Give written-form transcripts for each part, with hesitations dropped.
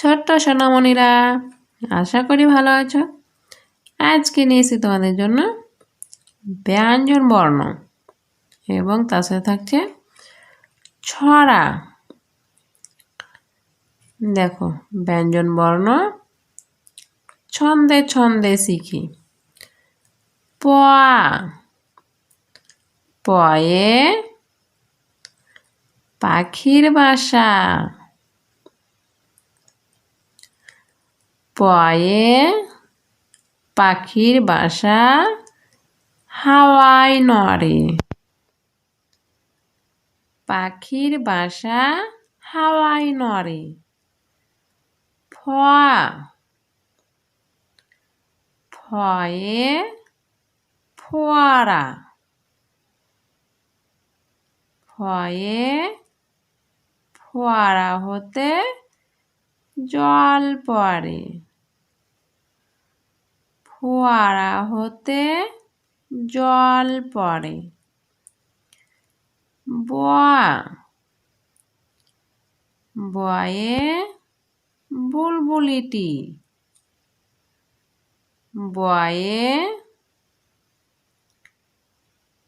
ছোট্ট সোনামণিরা, আশা করি ভালো আছো। আজকে নিয়েছি তোমাদের জন্য ব্যঞ্জন বর্ণ এবং তার সাথে থাকছে ছড়া। দেখো, ব্যঞ্জন বর্ণ ছন্দে ছন্দে শিখি। প, পয়ে পাখির বাসা, পয়ে পাখির বাসা হাওয়ায় নড়ে। পাখির বাসা হাওয়ায় নড়ে। ফ, ফয়ে ফোয়ারা, ফয়ে ফোয়ারা হতে জল পড়ে। ফোয়ারা হতে জল পড়ে। ব, বয়ে বুলবুলিটি, বয়ে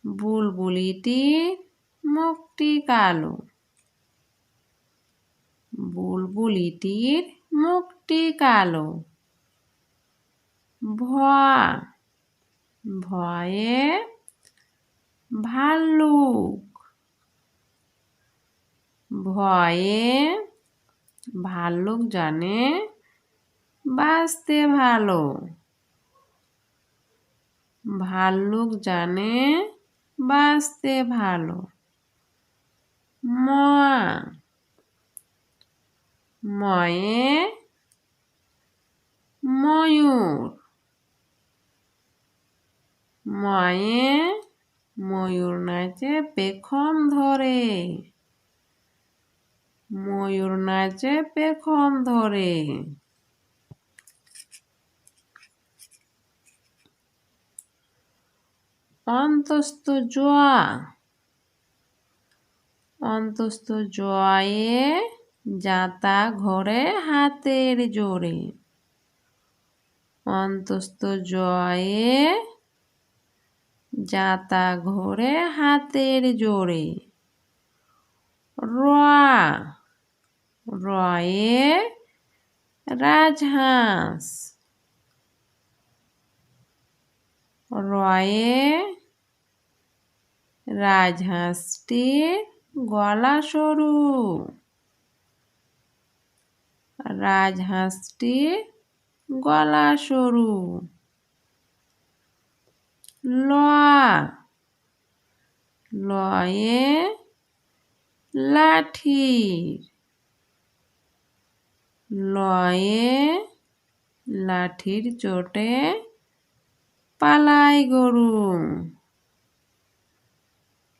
বুলবুলিটির মুখটি কালো। বুলবুলিটির মুখটি কালো। ভ, ভয়ে ভাল্লুক, ভয়ে ভাল্লুক জানে বাঁচতে ভালো। ভাল্লুক জানে বাঁচতে ভালো। ম, ময়ে ময়ূর, ময়ে ময়ূর নাচে পেখম ধরে। ময়ূর নাচে পেখম ধরে। অন্তস্থ জ, অন্তস্থ জয়ে যাতা ঘরে হাতের জোরে। অন্তস্থ জয়ে যাতা ঘরে হাতের জোরে। র, রয়ে রাজহাঁস, রয়ে রাজহাঁসটির গলা সরু। রাজহাঁসটির গলা সরু। ল, লয়ে লাঠি, লয়ে লাঠির চোটে পালায় গরু।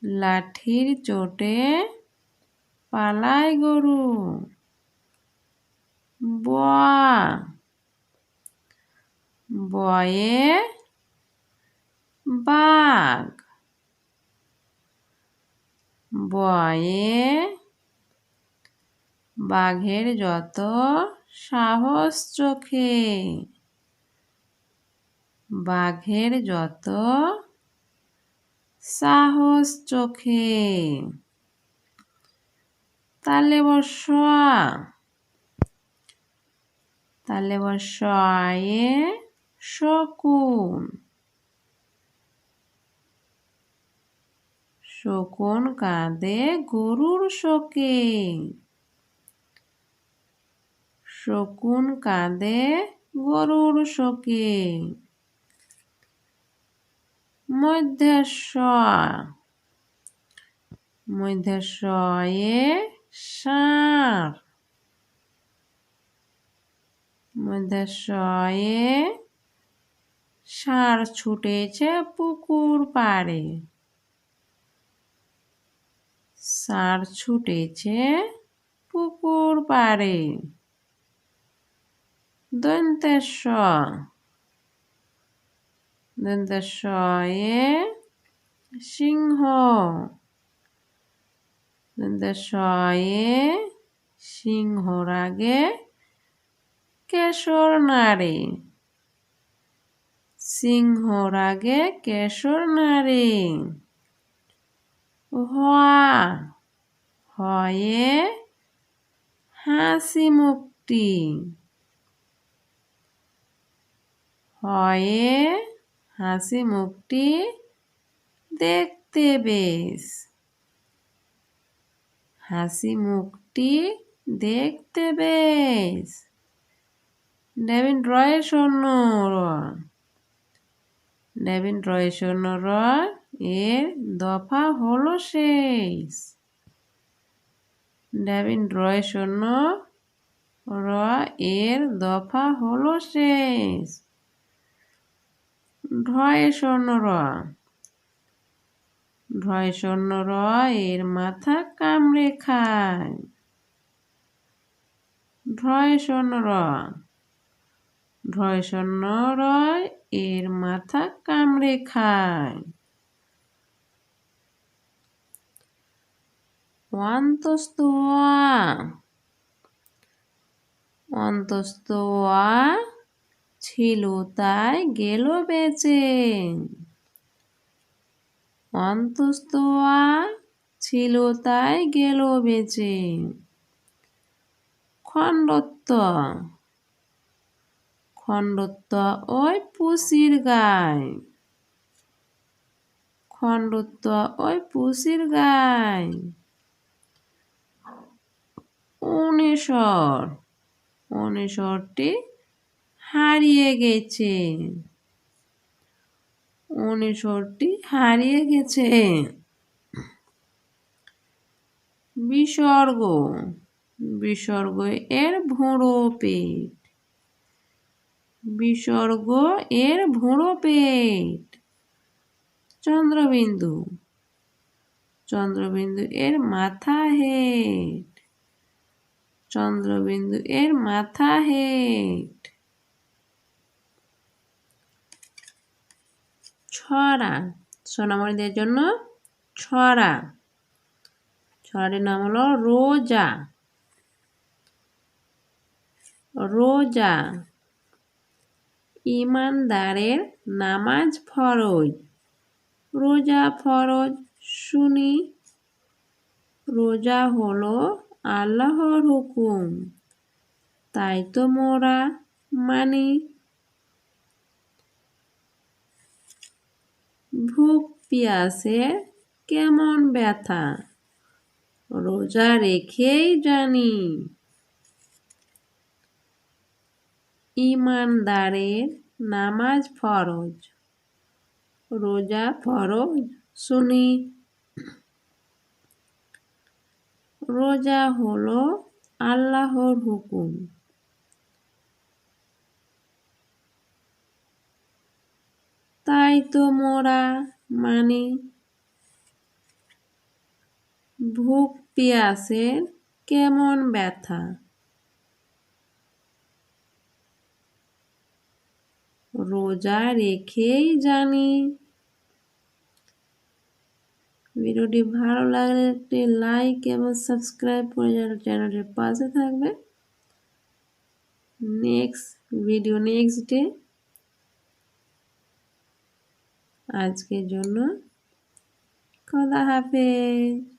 লাঠির চোটে পালায় গরু। ব, বয়ে বাঘ, বয়ে বাঘের যত সাহস চোখে। বাঘের যত সাহস চোখে। তালে বর্ষ, তালে বর্ষয়ে শকুন, শকুন কাঁদে গরুর শোকে। শকুন কাঁদে গরুর শোকে। মধ্যস্ব, মধ্যস্বয়ে ষাঁড়, মধ্যস্বয়ে ষাঁড় ছুটেছে পুকুর পাড়ে। ষাঁড় ছুটেছে পুকুর পাড়ে। দন্তেশ্ব, দন্তেশ্বয়ে সিংহ, দন্তেশ্বয়ে সিংহর আগে কেশর নাড়ে। সিংহর আগে কেশর নাড়ে। হওয়া হয়ে হাসি মুখটি। হয়ে হাসি মুখটি দেখতে বেশ। হাসি মুখটি দেখতে বেশ। ডেভিন রয়ের শূন্য র। ডেভিন রয়ের শূন্য র এর দফা হলো শেষ। ডেভিন রয়ের শূন্য র এর দফা হলো শেষ। ঢয়ের শূন্য র। ঢয় শূন্য র এর মাথা কামড়ে খায়। ঢয় শূন্য র। ঢয় শূন্য র এর মাথা কামড়ে খায়। অন্তস্থ অ। অন্তস্থ অ ছিল তাই গেল বেঁচে। অন্তস্থ অ ছিল তাই গেল বেঁচে। খণ্ডত্ব। খণ্ডত্ব ওই পুষির গায়। খণ্ডত্ব ওই পুষির গায়। অনিশ্বর। অনিশ্বরটি হারিয়ে গেছে। অনিশ্বরটি হারিয়ে গেছে। বিসর্গ। বিসর্গ এর ভোঁড়ো পেট। বিসর্গ এর ভোঁড়ো পেট। চন্দ্রবিন্দু। চন্দ্রবিন্দু এর মাথা হেট। চন্দ্রবিন্দু এর মাথা হেট। ছড়া। সোনামণিদের জন্য ছড়া। ছড়াটির নাম হলো রোজা। রোজা। ইমানদারের নামাজ ফরজ। রোজা ফরজ শুনি। রোজা হলো আল্লাহর হুকুম, তাই তো মোরা মানি। ভুক পিয়াসের কেমন ব্যথা, রোজা রেখেই জানি। ইমানদারের নামাজ ফরজ। রোজা ফরজ শুনি। রোজা হলো আল্লাহর হুকুম, তাই তো মোরা মানি। ভুক পিয়াসের কেমন ব্যথা, রোজা রেখেই জানি। ভিডিওটি ভালো লাগলে একটি লাইক এবং সাবস্ক্রাইব করে চ্যানেলটির পাশে থাকবে। Next video next day. আজকের জন্য খোদা হাফেজ।